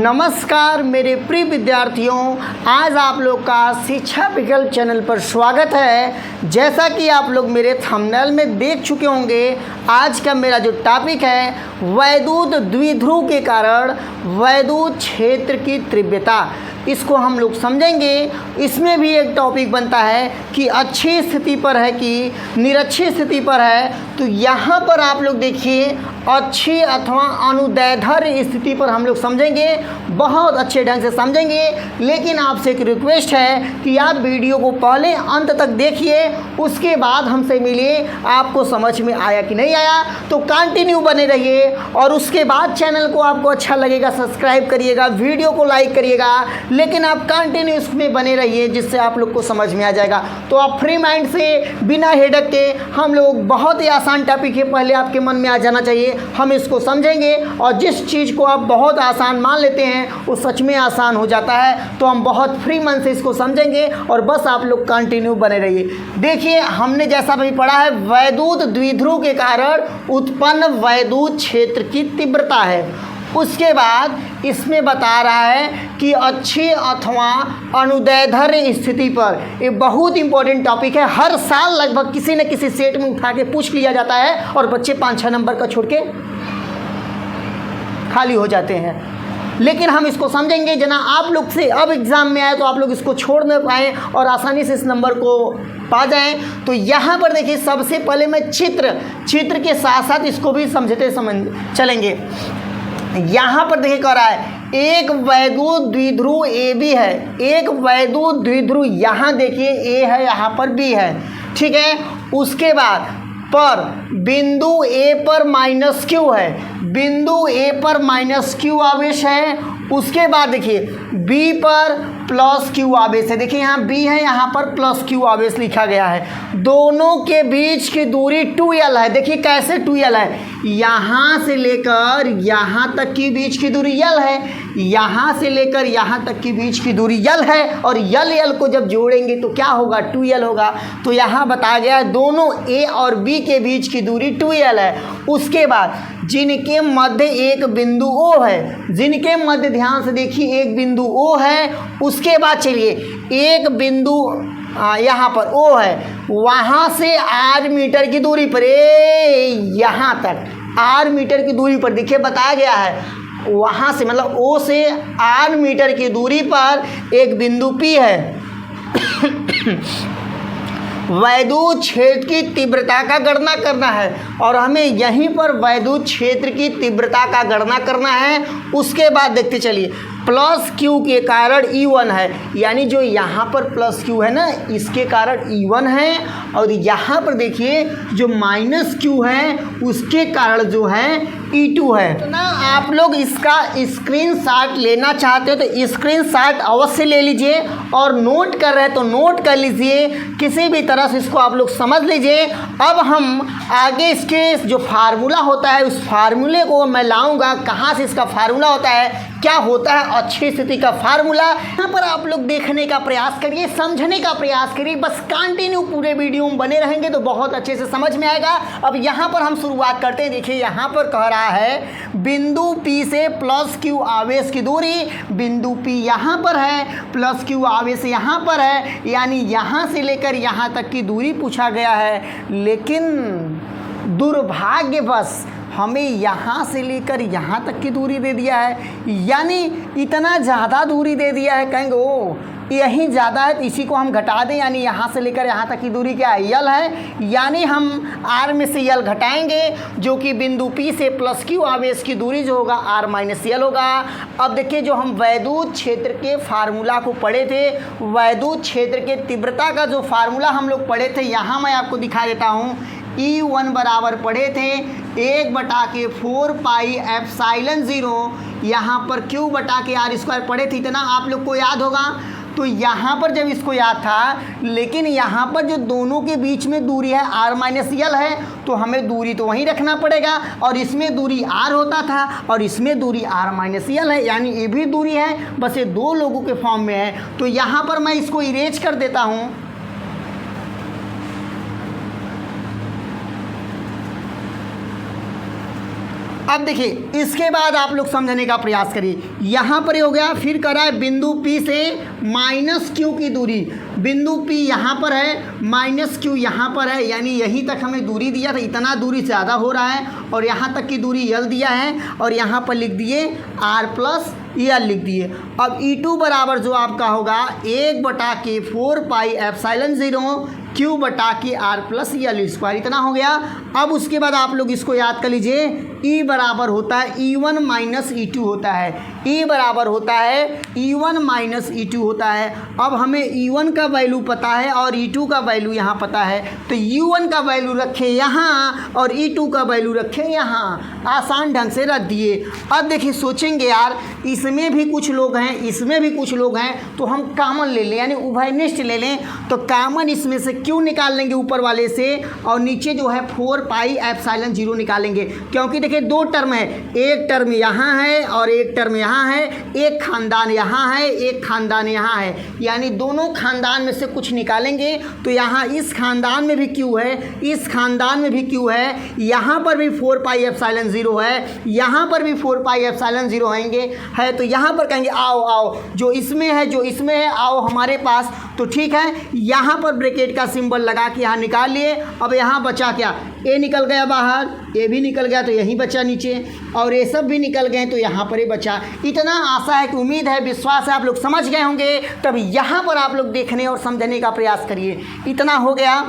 नमस्कार मेरे प्रिय विद्यार्थियों, आज आप लोग का शिक्षा विकल्प चैनल पर स्वागत है। जैसा कि आप लोग मेरे थंबनेल में देख चुके होंगे, आज का मेरा जो टॉपिक है वैद्युत द्विध्रुव के कारण वैद्युत क्षेत्र की तीव्रता, इसको हम लोग समझेंगे। इसमें भी एक टॉपिक बनता है कि अच्छी स्थिति पर है कि निरक्षी स्थिति पर है। तो यहाँ पर आप लोग देखिए, अच्छी अथवा अनुदैर्ध्य स्थिति पर हम लोग समझेंगे, बहुत अच्छे ढंग से समझेंगे। लेकिन आपसे एक रिक्वेस्ट है कि आप वीडियो को पहले अंत तक देखिए, उसके बाद हमसे मिलिए। आपको समझ में आया कि नहीं आया तो कंटिन्यू बने रहिए, और उसके बाद चैनल को आपको अच्छा लगेगा सब्सक्राइब करिएगा, वीडियो को लाइक करिएगा। लेकिन आप कंटिन्यू इसमें बने रहिए, जिससे आप लोग को समझ में आ जाएगा। तो आप फ्री माइंड से बिना हेडक के, हम लोग बहुत ही आसान टॉपिक है, पहले आपके मन में आ जाना चाहिए, हम इसको समझेंगे। और जिस चीज़ को आप बहुत आसान मान लेते हैं वो सच में आसान हो जाता है। तो हम बहुत फ्री मन से इसको समझेंगे, और बस आप लोग कंटिन्यू बने रहिए। देखिए, हमने जैसा भी पढ़ा है, वैद्युत द्विध्रुव के कारण उत्पन्न वैद्युत क्षेत्र की तीव्रता है। उसके बाद इसमें बता रहा है कि अच्छी अथवा अनुदैर्ध्य स्थिति पर, ये बहुत इंपॉर्टेंट टॉपिक है। हर साल लगभग किसी न किसी सेट में उठा के पूछ लिया जाता है, और बच्चे 5-6 नंबर का छोड़ के खाली हो जाते हैं। लेकिन हम इसको समझेंगे, जना आप लोग से अब एग्ज़ाम में आए तो आप लोग इसको छोड़ न पाएँ और आसानी से इस नंबर को पा जाएं। तो यहाँ पर देखिए, सबसे पहले मैं चित्र के साथ साथ इसको भी समझते चलेंगे। यहाँ पर देखिए कह रहा है एक वैद्युत द्विध्रुव ए बी है, एक वैद्युत द्विध्रुव यहाँ देखिए ए है, यहाँ पर बी है, ठीक है। उसके बाद पर बिंदु ए पर माइनस क्यू है, बिंदु ए पर माइनस क्यू आवेश है। उसके बाद देखिए बी पर प्लस क्यू आवेश है। देखिए यहाँ बी है, यहाँ पर प्लस क्यू आवेश लिखा गया है। दोनों के बीच की दूरी 2l है। देखिए कैसे 2l है, यहाँ से लेकर यहाँ तक की बीच की दूरी l है, यहाँ से लेकर यहाँ तक की बीच की दूरी l है, और l को जब जोड़ेंगे तो क्या होगा, 2l होगा। तो यहाँ बताया गया है दोनों a और b के बीच की दूरी 2l है। उसके बाद जिनके मध्य एक बिंदु O है, जिनके मध्य ध्यान से देखिए एक बिंदु O है। उसके बाद चलिए एक बिंदु यहाँ पर O है, वहाँ से r मीटर की दूरी पर, यहाँ तक r मीटर की दूरी पर देखिए बताया गया है, वहाँ से मतलब O से r मीटर की दूरी पर एक बिंदु P है। वैद्युत क्षेत्र की तीव्रता का गणना करना है, और हमें यहीं पर वैद्युत क्षेत्र की तीव्रता का गणना करना है। उसके बाद देखते चलिए, प्लस क्यू के कारण E1 है, यानी जो यहाँ पर प्लस क्यू है ना, इसके कारण E1 है। और यहाँ पर देखिए जो माइनस क्यू है, उसके कारण जो है E2 है। तो ना आप लोग इसका स्क्रीनशॉट लेना चाहते हो तो स्क्रीनशॉट अवश्य ले लीजिए, और नोट कर रहे हैं तो नोट कर लीजिए, किसी भी तरह से इसको आप लोग समझ लीजिए। अब हम आगे इसके जो फार्मूला होता है, उस फार्मूले को मैं लाऊंगा, कहाँ से इसका फार्मूला होता है, क्या होता है अच्छी स्थिति का फार्मूला। यहाँ पर आप लोग देखने का प्रयास करिए, समझने का प्रयास करिए, बस कंटिन्यू पूरे वीडियो में बने रहेंगे तो बहुत अच्छे से समझ में आएगा। अब यहाँ पर हम शुरुआत करते हैं। देखिए यहाँ पर कह रहा है बिंदु P से प्लस क्यू आवेश की दूरी, बिंदु P यहाँ पर है, प्लस क्यू आवेश यहाँ पर है, यानी यहाँ से लेकर यहाँ तक की दूरी पूछा गया है। लेकिन दुर्भाग्यवश हमें यहाँ से लेकर यहाँ तक की दूरी दे दिया है, यानी इतना ज़्यादा दूरी दे दिया है। कहेंगे ओ यहीं ज़्यादा है तो इसी को हम घटा दें, यानी यहाँ से लेकर यहाँ तक की दूरी क्या है, यल है, यानी हम r में से यल घटाएंगे, जो कि बिंदु P से प्लस क्यू आवेश की दूरी जो होगा r माइनस यल होगा। अब देखिए जो हम वैद्युत क्षेत्र के फार्मूला को पढ़े थे, वैद्युत क्षेत्र के तीव्रता का जो फार्मूला हम लोग पढ़े थे, यहाँ मैं आपको दिखा देता हूँ। E1 बराबर पढ़े थे 1/4 पाई एप्सिलॉन 0, यहाँ पर Q बटा के R स्क्वायर पढ़े थे, इतना आप लोग को याद होगा। तो यहाँ पर जब इसको याद था, लेकिन यहाँ पर जो दोनों के बीच में दूरी है r माइनस यल है, तो हमें दूरी तो वहीं रखना पड़ेगा, और इसमें दूरी r होता था और इसमें दूरी r माइनस यल है, यानी ये भी दूरी है, बस ये दो लोगों के फॉर्म में है। तो यहाँ पर मैं इसको इरेज कर देता हूँ। अब देखिए इसके बाद आप लोग समझने का प्रयास करिए। यहाँ पर ये हो गया, फिर करा है बिंदु P से माइनस Q की दूरी। बिंदु P यहाँ पर है, माइनस Q यहाँ पर है, यानी यहीं तक हमें दूरी दिया था, इतना दूरी ज़्यादा हो रहा है और यहाँ तक की दूरी L दिया है और यहाँ पर लिख दिए R प्लस L लिख दिए। अब E2 बराबर जो आपका होगा 1/4πε0 Q/R प्लस L स्क्वायर, इतना हो गया। अब उसके बाद आप लोग इसको याद कर लीजिए, E बराबर होता है E1 माइनस E2 होता है, E बराबर होता है E1 माइनस E2 होता है। अब हमें E1 का वैल्यू पता है और E2 का वैल्यू यहाँ पता है, तो U1 का वैल्यू रखे यहाँ और E2 का वैल्यू रखे यहाँ, आसान ढंग से रख दिए। अब देखिए सोचेंगे यार इसमें भी कुछ लोग हैं, इसमें भी कुछ लोग हैं, तो हम कॉमन ले लें यानी उभयनिष्ठ ले लें। तो कॉमन इसमें से क्यों निकाल लेंगे ऊपर वाले से और नीचे जो है 4πε0 निकालेंगे, क्योंकि देखिए दो टर्म है, एक टर्म यहाँ है और एक टर्म यहाँ है, एक खानदान यहाँ है, एक खानदान यहाँ है, यानी दोनों खानदान में से कुछ निकालेंगे। तो यहाँ इस खानदान में भी Q है, इस खानदान में भी Q है, यहाँ पर भी 4πε0 है, यहाँ पर भी 4πε0 आएंगे है। तो यहाँ पर कहेंगे आओ आओ, जो इसमें है जो इसमें है आओ हमारे पास। तो ठीक है, यहाँ पर ब्रैकेट का सिंबल लगा के यहाँ निकाल लिए। अब यहाँ बचा क्या, ए निकल गया बाहर, ए भी निकल गया तो यहीं बचा नीचे, और ये सब भी निकल गए तो यहाँ पर ही बचा। इतना आशा है कि उम्मीद है विश्वास है आप लोग समझ गए होंगे। तब यहाँ पर आप लोग देखने और समझने का प्रयास करिए। इतना हो गया,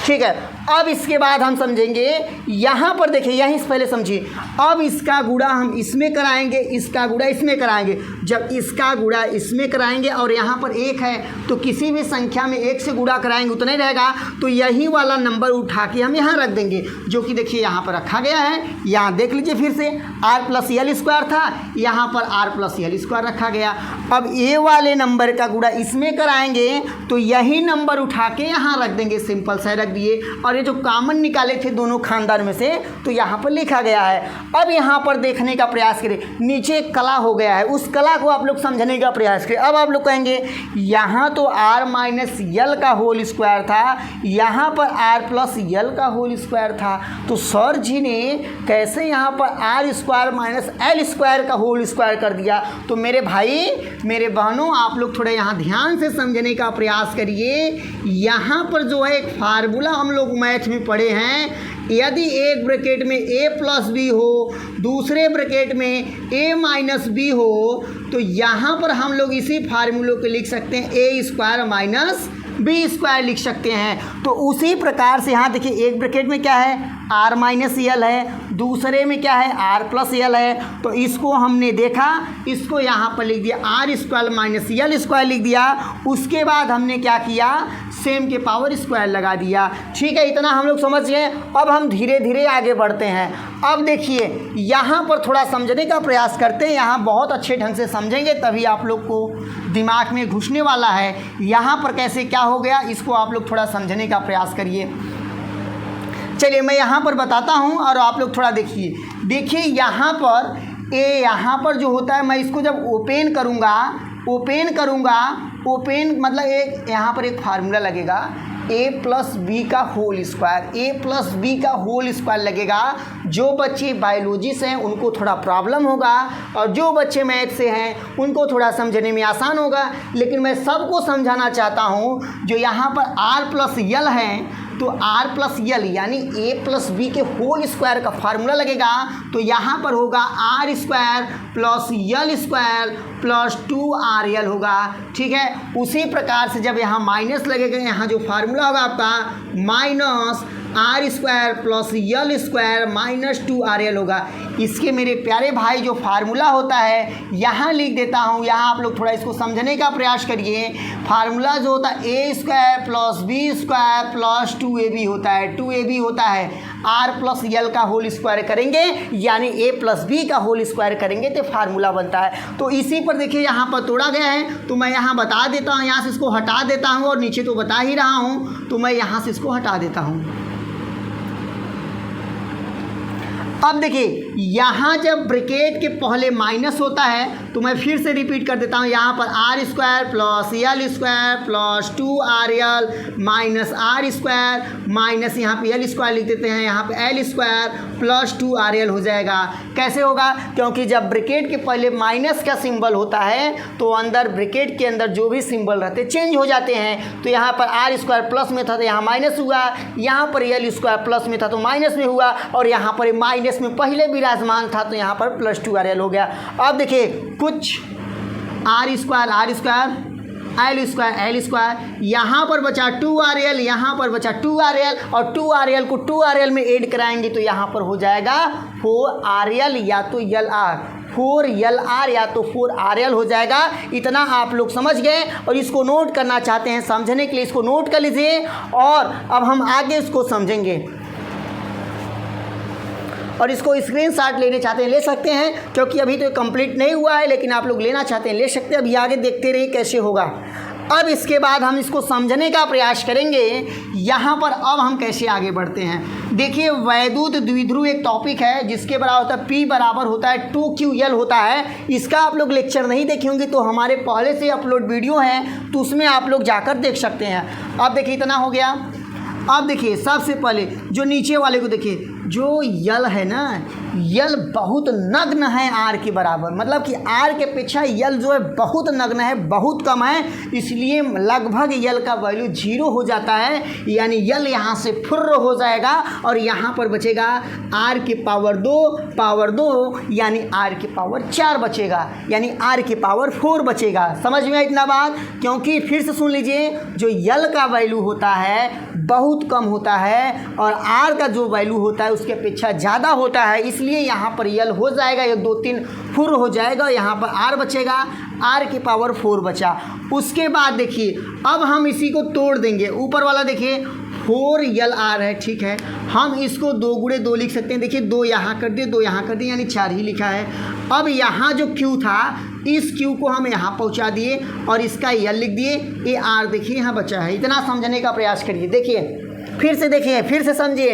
ठीक है। अब इसके बाद हम समझेंगे, यहाँ पर देखिए यहीं से पहले समझिए। अब इसका गुणा हम इसमें कराएंगे, इसका गुणा इसमें कराएंगे। जब इसका गुणा इसमें कराएंगे और यहाँ पर एक है तो किसी भी संख्या में एक से गुणा कराएंगे उतना ही रहेगा, तो यही वाला नंबर उठा के हम यहाँ रख देंगे, जो कि देखिए यहाँ पर रखा गया है। यहाँ देख लीजिए फिर से R प्लस L स्क्वायर था, यहाँ पर R प्लस L स्क्वायर रखा गया। अब ये वाले नंबर का गुणा इसमें कराएंगे तो यही नंबर उठा के यहाँ रख देंगे, सिंपल सा रख दिए। और ये जो कॉमन निकाले थे दोनों खानदान में से तो यहाँ पर लिखा गया है। अब यहाँ पर देखने का प्रयास करें, नीचे एक कला हो गया है, उस कला को आप लोग समझने का प्रयास करें। अब आप लोग कहेंगे यहाँ तो R माइनस L का होल स्क्वायर था, यहाँ पर R प्लस L का होल स्क्वायर था, तो सर जी ने कैसे यहाँ पर R square minus L square का होल स्क्वायर कर दिया। तो मेरे भाई मेरे बहनों आप लोग थोड़ा यहाँ ध्यान से समझने का प्रयास करिए। यहाँ पर जो है एक फार्मूला हम लोग मैथ में पढ़े हैं, यदि एक ब्रैकेट में a प्लस बी हो, दूसरे ब्रैकेट में a माइनस बी हो, तो यहाँ पर हम लोग इसी फार्मूले को लिख सकते हैं a square minus b square लिख सकते हैं। तो उसी प्रकार से यहाँ देखिए एक ब्रैकेट में क्या है R माइनस L है, दूसरे में क्या है R प्लस L है, तो इसको हमने देखा, इसको यहाँ पर लिख दिया R square minus L square लिख दिया। उसके बाद हमने क्या किया, सेम के पावर स्क्वायर लगा दिया। ठीक है, इतना हम लोग समझ गए। अब हम धीरे धीरे आगे बढ़ते हैं। अब देखिए यहाँ पर थोड़ा समझने का प्रयास करते हैं, यहाँ बहुत अच्छे ढंग से समझेंगे तभी आप लोग को दिमाग में घुसने वाला है। यहाँ पर कैसे क्या हो गया इसको आप लोग थोड़ा समझने का प्रयास करिए। चलिए मैं यहाँ पर बताता हूँ और आप लोग थोड़ा देखिए। देखिए यहाँ पर जो होता है, मैं इसको जब ओपन करूँगा, ओपन मतलब एक यहाँ पर एक फार्मूला लगेगा a प्लस बी का whole square, a plus b का होल स्क्वायर लगेगा। जो बच्चे बायोलॉजी से हैं उनको थोड़ा प्रॉब्लम होगा और जो बच्चे मैथ से हैं उनको थोड़ा समझने में आसान होगा, लेकिन मैं सबको समझाना चाहता हूँ। जो यहाँ पर R प्लस L है तो R प्लस L यानी a प्लस बी के होल स्क्वायर का फार्मूला लगेगा, तो यहाँ पर होगा R square plus L square plus 2RL होगा। ठीक है, उसी प्रकार से जब यहाँ माइनस लगेगा, यहाँ जो फार्मूला होगा आपका minus R square plus L square minus 2RL होगा। इसके मेरे प्यारे भाई जो फार्मूला होता है यहाँ लिख देता हूँ, यहाँ आप लोग थोड़ा इसको समझने का प्रयास करिए। फार्मूला जो होता है a square plus b square plus 2ab होता है, 2ab होता है R प्लस L का होल स्क्वायर करेंगे यानी a प्लस बी का होल स्क्वायर करेंगे तो फार्मूला बनता है। तो इसी पर देखिए यहाँ पर तोड़ा गया है, तो मैं यहाँ बता देता हूँ, यहाँ से इसको हटा देता हूँ और नीचे तो बता ही रहा हूँ, तो मैं यहाँ से इसको हटा देता हूँ। अब देखिए यहाँ जब ब्रैकेट के पहले माइनस होता है तो मैं फिर से रिपीट कर देता हूँ, यहाँ पर r square plus l square plus 2RL minus r square minus यहाँ पे एल स्क्वायर लिख देते हैं, यहाँ पे एल स्क्वायर प्लस 2RL हो जाएगा। कैसे होगा? क्योंकि जब ब्रैकेट के पहले माइनस का सिंबल होता है तो अंदर ब्रैकेट के अंदर जो भी सिंबल रहते चेंज हो जाते हैं। तो यहाँ पर आर स्क्वायर प्लस में था तो यहाँ माइनस हुआ, यहाँ पर एल स्क्वायर प्लस में था तो माइनस में हुआ, और यहाँ पर माइनस में पहले विराजमान था तो यहाँ पर प्लस 2RL हो गया। अब देखिए कुछ आर स्क्वायर एल स्क्वायर, यहाँ पर बचा 2RL, यहाँ पर बचा 2RL, और 2RL को 2RL में ऐड कराएंगे तो यहाँ पर हो जाएगा 4RL या तो LR, 4LR या तो 4RL हो जाएगा। इतना आप लोग समझ गए, और इसको नोट करना चाहते हैं समझने के लिए इसको नोट कर लीजिए, और अब हम आगे इसको समझेंगे। और इसको स्क्रीनशॉट लेने चाहते हैं ले सकते हैं, क्योंकि अभी तो कंप्लीट नहीं हुआ है, लेकिन आप लोग लेना चाहते हैं ले सकते हैं। अभी आगे देखते रहिए कैसे होगा। अब इसके बाद हम इसको समझने का प्रयास करेंगे। यहाँ पर अब हम कैसे आगे बढ़ते हैं, देखिए वैद्युत द्विध्रुव एक टॉपिक है जिसके बराबर होता है P बराबर होता है 2QL होता है। इसका आप लोग लेक्चर नहीं देखे होंगे तो हमारे पहले से अपलोड वीडियो है तो उसमें आप लोग जाकर देख सकते हैं। अब देखिए इतना हो गया। अब देखिए सबसे पहले जो नीचे वाले को देखिए, जो यल है ना, यल बहुत नग्न है आर के बराबर, मतलब कि आर के अपेक्षा यल जो है बहुत नग्न है, बहुत कम है, इसलिए लगभग यल का वैल्यू 0 हो जाता है। यानी यल यहाँ से फुर्र हो जाएगा और यहाँ पर बचेगा आर की पावर 2 यानी आर की पावर 4 बचेगा, यानी आर की पावर 4 बचेगा। समझ में इतना बात? क्योंकि फिर से सुन लीजिए, जो यल का वैल्यू होता है बहुत कम होता है और आर का जो वैल्यू होता है उसके अपेक्षा ज़्यादा होता है, इसलिए यहाँ पर यल हो जाएगा, 1 2 3 फुर हो जाएगा, यहाँ पर आर बचेगा, आर की पावर 4 बचा। उसके बाद देखिए अब हम इसी को तोड़ देंगे। ऊपर वाला देखिए 4LR है, ठीक है, हम इसको 2 गुणे 2 लिख सकते हैं। देखिए 2 यहाँ कर दिए, 2 यहाँ कर दिए, यानी 4 ही लिखा है। अब यहाँ जो Q था इस Q को हम यहाँ पहुँचा दिए और इसका L लिख दिए, ये R देखिए यहाँ बचा है। इतना समझने का प्रयास करिए। देखिए फिर से देखिए, फिर से समझिए,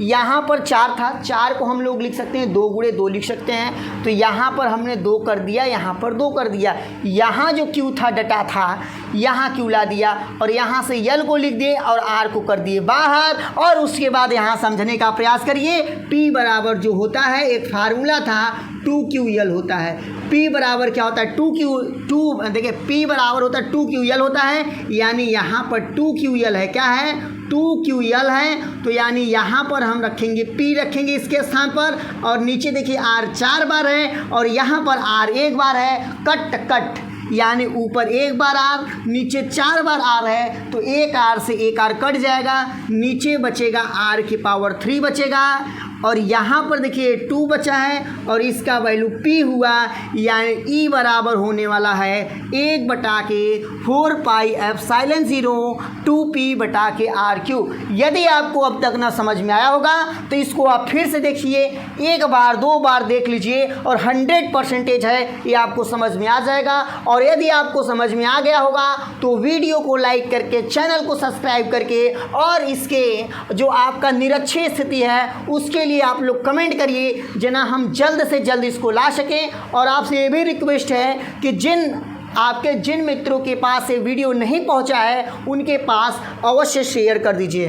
यहाँ पर 4 था, 4 को हम लोग लिख सकते हैं 2 गुणे 2 लिख सकते हैं। तो यहाँ पर हमने 2 कर दिया, यहाँ पर 2 कर दिया, यहाँ जो Q था डटा था यहाँ Q ला दिया और यहाँ से L को लिख दिए और R को कर दिए बाहर। और उसके बाद यहाँ समझने का प्रयास करिए। P बराबर जो होता है, एक फार्मूला था 2QL होता है। P बराबर क्या होता है? 2 देखिए P बराबर होता है 2QL होता है, यानी यहाँ पर 2QL है, क्या है 2QL है। तो यानी यहाँ पर हम रखेंगे P रखेंगे इसके स्थान पर, और नीचे देखिए R 4 बार है और यहाँ पर R 1 बार है। कट यानी ऊपर 1 बार R, नीचे 4 बार R है, तो 1 R से 1 R कट जाएगा, नीचे बचेगा R की पावर 3 बचेगा। और यहाँ पर देखिए 2 बचा है और इसका वैल्यू P हुआ, यानी E बराबर होने वाला है 1/4 पाई एप्सिलॉन 0 2P/के RQ। यदि आपको अब तक ना समझ में आया होगा तो इसको आप फिर से देखिए, 1 बार 2 बार देख लीजिए और 100% है ये आपको समझ में आ जाएगा। और यदि आपको समझ में आ गया होगा तो वीडियो को लाइक करके, चैनल को सब्सक्राइब करके, और इसके जो आपका निरक्षीय स्थिति है उसके लिए आप लोग कमेंट करिए, जना हम जल्द से जल्द इसको ला सकें। और आपसे ये भी रिक्वेस्ट है कि जिन मित्रों के पास ये वीडियो नहीं पहुंचा है उनके पास अवश्य शेयर कर दीजिए।